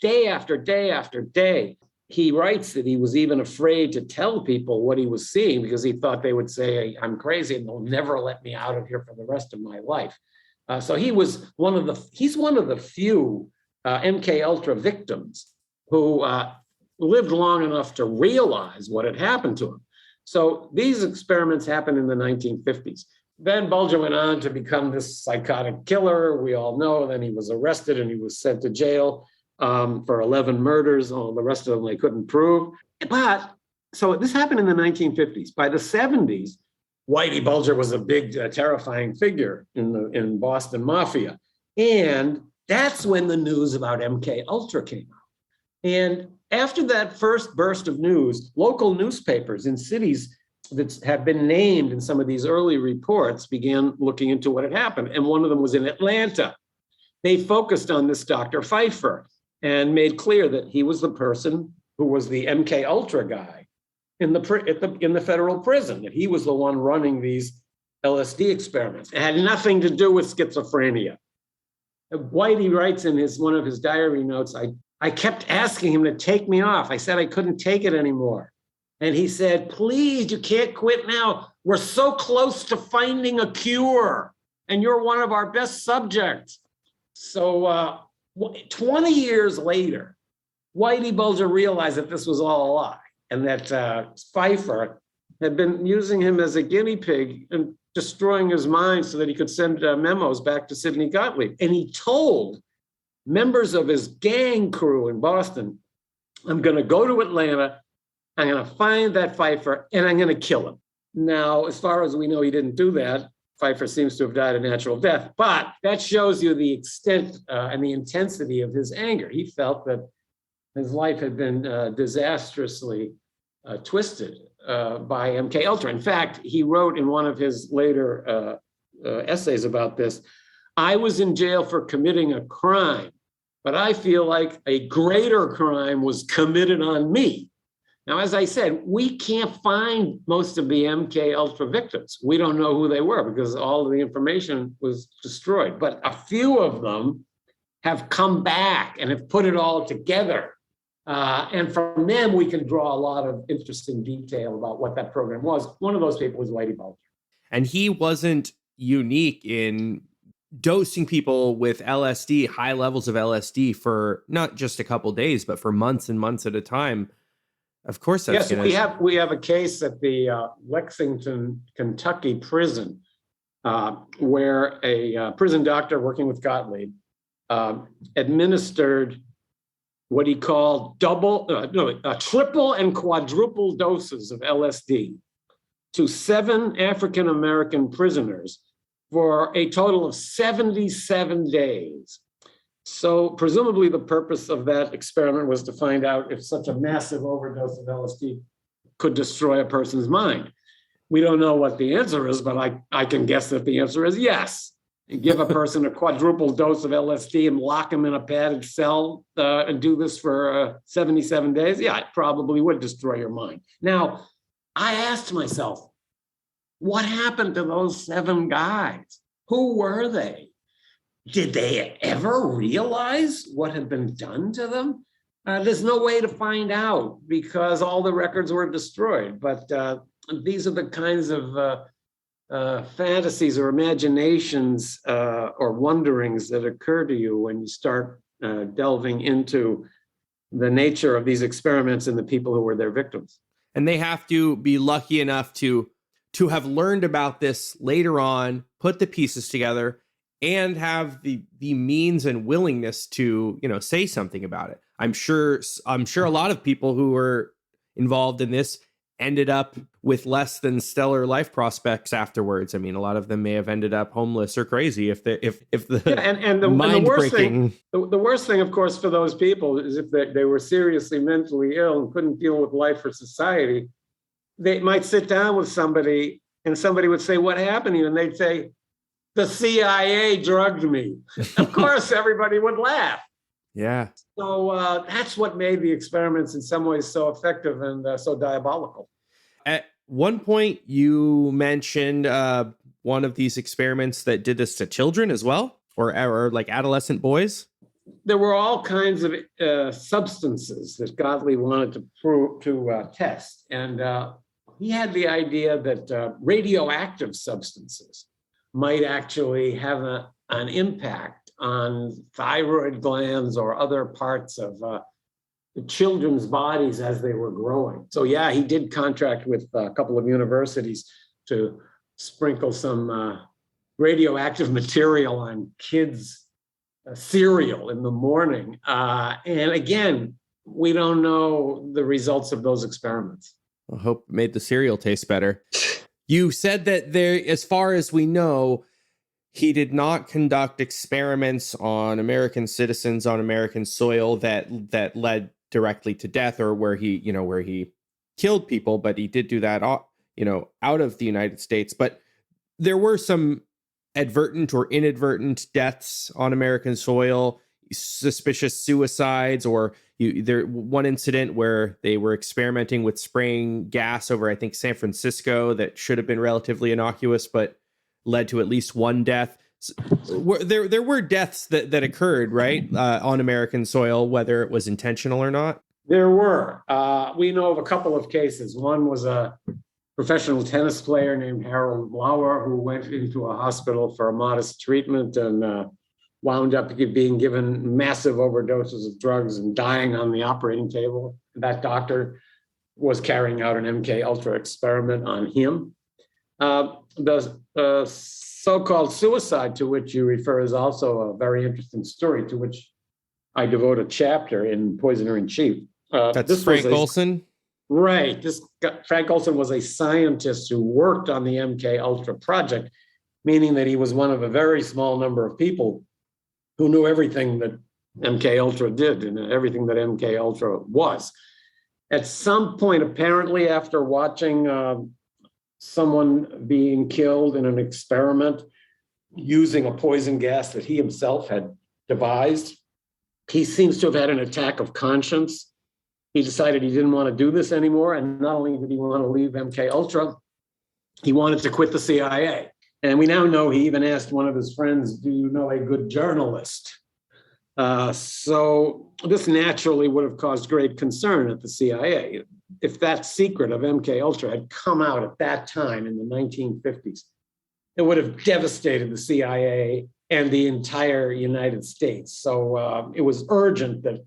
day after day after day. He writes that he was even afraid to tell people what he was seeing because he thought they would say, I'm crazy and they'll never let me out of here for the rest of my life. So he's one of the few MKUltra victims who lived long enough to realize what had happened to him. So these experiments happened in the 1950s. Then Bulger went on to become this psychotic killer. We all know. Then he was arrested and he was sent to jail for 11 murders. All the rest of them they couldn't prove. But so this happened in the 1950s. By the 70s, Whitey Bulger was a big, terrifying figure in Boston Mafia. And that's when the news about MKUltra came out. And after that first burst of news, local newspapers in cities that have been named in some of these early reports began looking into what had happened. And one of them was in Atlanta. They focused on this Dr. Pfeiffer and made clear that he was the person who was the MKUltra guy in the federal prison, that he was the one running these LSD experiments. It had nothing to do with schizophrenia. Whitey writes in one of his diary notes, I kept asking him to take me off. I said I couldn't take it anymore. And he said, please, you can't quit now. We're so close to finding a cure, and you're one of our best subjects. So 20 years later, Whitey Bulger realized that this was all a lie, and that Pfeiffer had been using him as a guinea pig and destroying his mind so that he could send memos back to Sidney Gottlieb. And he told members of his gang crew in Boston, I'm going to go to Atlanta, I'm going to find that Pfeiffer, and I'm going to kill him. Now, as far as we know, he didn't do that. Pfeiffer seems to have died a natural death, but that shows you the extent and the intensity of his anger. He felt that his life had been disastrously twisted by MKUltra. In fact, he wrote in one of his later essays about this, I was in jail for committing a crime, but I feel like a greater crime was committed on me. Now, as I said, we can't find most of the MKUltra victims. We don't know who they were because all of the information was destroyed. But a few of them have come back and have put it all together. And from them, we can draw a lot of interesting detail about what that program was. One of those people was Whitey Bulger. And he wasn't unique in dosing people with LSD, high levels of LSD, for not just a couple days, but for months and months at a time. Of course, that's yes. We have a case at the Lexington, Kentucky prison where a prison doctor working with Gottlieb administered what he called triple and quadruple doses of LSD to 7 African American prisoners for a total of 77 days. So presumably the purpose of that experiment was to find out if such a massive overdose of LSD could destroy a person's mind. We don't know what the answer is, but I can guess that the answer is yes. You give a person a quadruple dose of LSD and lock them in a padded cell and do this for 77 days, yeah, it probably would destroy your mind. Now, I asked myself, what happened to those 7 guys? Who were they? Did they ever realize what had been done to them? There's no way to find out because all the records were destroyed. But these are the kinds of fantasies or imaginations or wonderings that occur to you when you start delving into the nature of these experiments and the people who were their victims. And they have to be lucky enough to have learned about this later on, put the pieces together, and have the means and willingness to, say something about it. I'm sure a lot of people who were involved in this ended up with less than stellar life prospects afterwards. I mean, a lot of them may have ended up homeless or crazy if the the worst thing, of course, for those people is if they were seriously mentally ill and couldn't deal with life or society. They might sit down with somebody and somebody would say, "What happened to you?" And they'd say, "The CIA drugged me." Of course, everybody would laugh. Yeah. So that's what made the experiments in some ways so effective and so diabolical. At one point, you mentioned one of these experiments that did this to children as well, or like adolescent boys. There were all kinds of substances that Gottlieb wanted to test. And he had the idea that radioactive substances might actually have an impact on thyroid glands or other parts of the children's bodies as they were growing. So yeah, he did contract with a couple of universities to sprinkle some radioactive material on kids' cereal in the morning. And again, we don't know the results of those experiments. I hope it made the cereal taste better. You said that there, as far as we know, he did not conduct experiments on American citizens on American soil that led directly to death, or where he killed people, but he did do that, out of the United States. But there were some advertent or inadvertent deaths on American soil, suspicious suicides, or one incident where they were experimenting with spraying gas over, I think, San Francisco that should have been relatively innocuous, but led to at least one death. There were deaths that occurred, right, on American soil, whether it was intentional or not. There were. We know of a couple of cases. One was a professional tennis player named Harold Lauer, who went into a hospital for a modest treatment and wound up being given massive overdoses of drugs and dying on the operating table. That doctor was carrying out an MKUltra experiment on him. The so-called suicide to which you refer is also a very interesting story, to which I devote a chapter in Poisoner in Chief. That's Frank Olson? Right. Frank Olson was a scientist who worked on the MKUltra project, meaning that he was one of a very small number of people who knew everything that MKUltra did and everything that MKUltra was. At some point, apparently, after watching someone being killed in an experiment using a poison gas that he himself had devised, he seems to have had an attack of conscience. He decided he didn't want to do this anymore. And not only did he want to leave MKUltra, he wanted to quit the CIA. And we now know he even asked one of his friends, "Do you know a good journalist?" So this naturally would have caused great concern at the CIA. If that secret of MKUltra had come out at that time in the 1950s, it would have devastated the CIA and the entire United States. So it was urgent that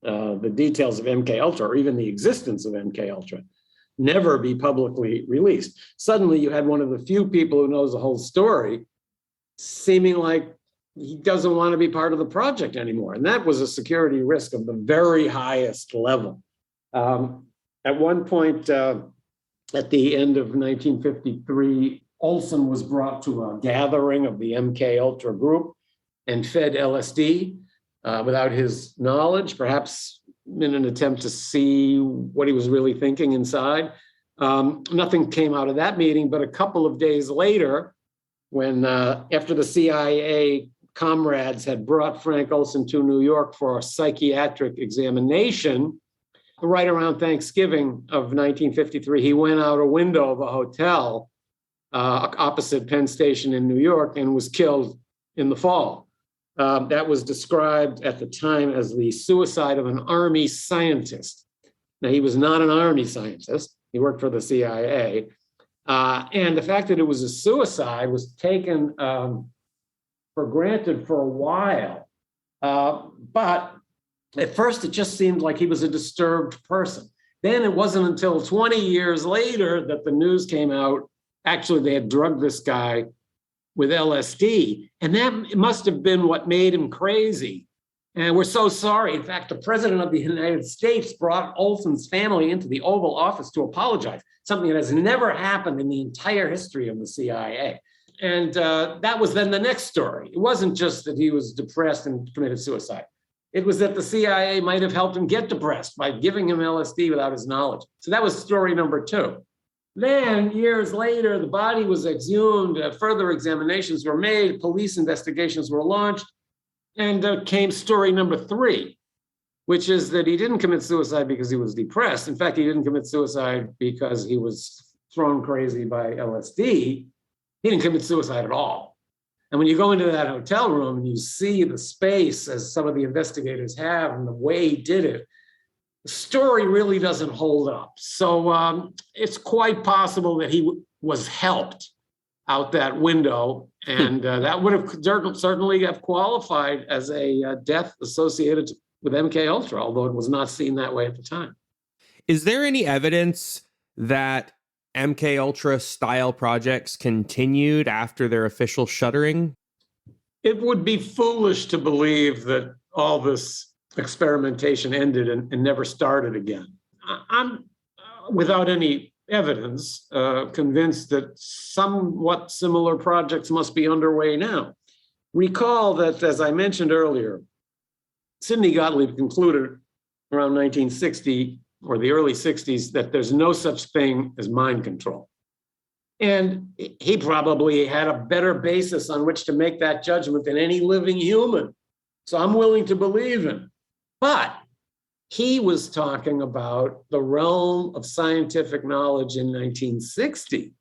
the details of MKUltra, or even the existence of MKUltra, never be publicly released. Suddenly you had one of the few people who knows the whole story seeming like he doesn't want to be part of the project anymore. And that was a security risk of the very highest level. At one point, at the end of 1953, Olson was brought to a gathering of the MKUltra group and fed LSD without his knowledge, perhaps in an attempt to see what he was really thinking inside. Nothing came out of that meeting, but a couple of days later, when after the CIA comrades had brought Frank Olson to New York for a psychiatric examination, right around Thanksgiving of 1953, he went out a window of a hotel opposite Penn Station in New York and was killed in the fall. That was described at the time as the suicide of an Army scientist. Now, he was not an Army scientist. He worked for the CIA. And the fact that it was a suicide was taken for granted for a while. But at first, it just seemed like he was a disturbed person. Then it wasn't until 20 years later that the news came out. Actually, they had drugged this guy with LSD, and that must have been what made him crazy. And we're so sorry. In fact, the president of the United States brought Olson's family into the Oval Office to apologize, something that has never happened in the entire history of the CIA. And that was then the next story. It wasn't just that he was depressed and committed suicide. It was that the CIA might have helped him get depressed by giving him LSD without his knowledge. So that was story number 2. Then, years later, the body was exhumed, further examinations were made, police investigations were launched, and came story number 3, which is that he didn't commit suicide because he was depressed. In fact, he didn't commit suicide because he was thrown crazy by LSD. He didn't commit suicide at all. And when you go into that hotel room and you see the space, as some of the investigators have, and the way he did it, the story really doesn't hold up. So it's quite possible that he was helped out that window, and that would have certainly have qualified as a death associated with MKUltra, although it was not seen that way at the time. Is there any evidence that MKUltra style projects continued after their official shuttering? It would be foolish to believe that all this experimentation ended and never started again. I'm, without any evidence, convinced that somewhat similar projects must be underway now. Recall that, as I mentioned earlier, Sidney Gottlieb concluded around 1960 or the early 60s that there's no such thing as mind control. And he probably had a better basis on which to make that judgment than any living human. So I'm willing to believe him. But he was talking about the realm of scientific knowledge in 1960.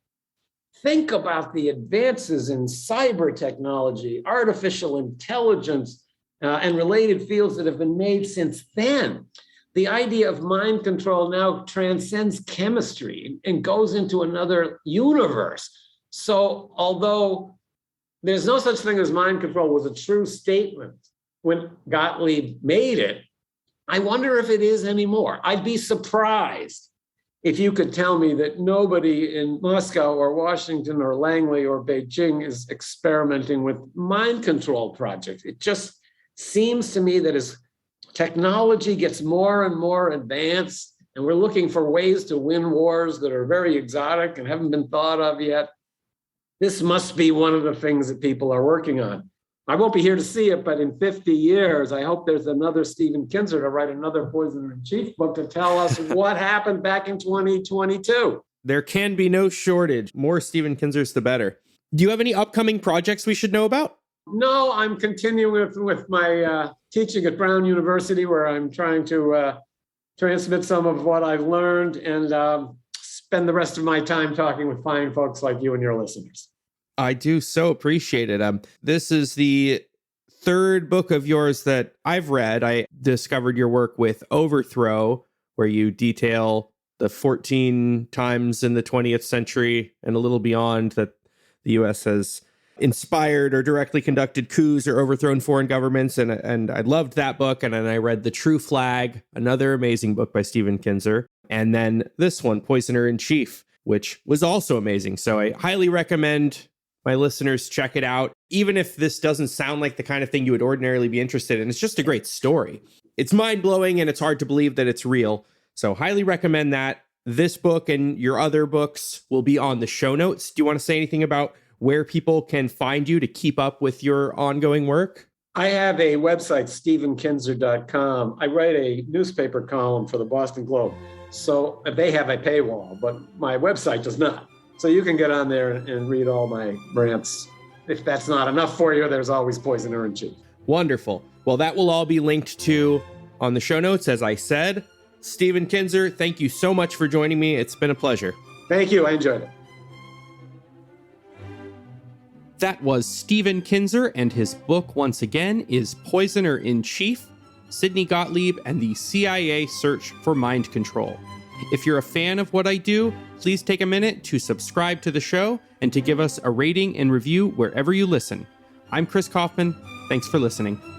Think about the advances in cyber technology, artificial intelligence, and related fields that have been made since then. The idea of mind control now transcends chemistry and goes into another universe. So although there's no such thing as mind control was a true statement when Gottlieb made it, I wonder if it is anymore. I'd be surprised if you could tell me that nobody in Moscow or Washington or Langley or Beijing is experimenting with mind control projects. It just seems to me that as technology gets more and more advanced, and we're looking for ways to win wars that are very exotic and haven't been thought of yet, this must be one of the things that people are working on. I won't be here to see it, but in 50 years, I hope there's another Stephen Kinzer to write another Poisoner in Chief book to tell us what happened back in 2022. There can be no shortage. More Stephen Kinzers, the better. Do you have any upcoming projects we should know about? No, I'm continuing with my teaching at Brown University, where I'm trying to transmit some of what I've learned and spend the rest of my time talking with fine folks like you and your listeners. I do so appreciate it. This is the third book of yours that I've read. I discovered your work with Overthrow, where you detail the 14 times in the 20th century and a little beyond that the U.S. has inspired or directly conducted coups or overthrown foreign governments. And I loved that book. And then I read The True Flag, another amazing book by Stephen Kinzer. And then this one, Poisoner in Chief, which was also amazing. So I highly recommend my listeners check it out. Even if this doesn't sound like the kind of thing you would ordinarily be interested in, it's just a great story. It's mind-blowing and it's hard to believe that it's real. So highly recommend that. This book and your other books will be on the show notes. Do you want to say anything about where people can find you to keep up with your ongoing work? I have a website, stephenkinzer.com. I write a newspaper column for the Boston Globe. So they have a paywall, but my website does not. So you can get on there and read all my rants. If that's not enough for you, there's always Poisoner in Chief. Wonderful. Well, that will all be linked to on the show notes, as I said. Stephen Kinzer, thank you so much for joining me. It's been a pleasure. Thank you. I enjoyed it. That was Stephen Kinzer, and his book, once again, is Poisoner in Chief, Sidney Gottlieb and the CIA Search for Mind Control. If you're a fan of what I do, please take a minute to subscribe to the show and to give us a rating and review wherever you listen. I'm Chris Kaufman. Thanks for listening.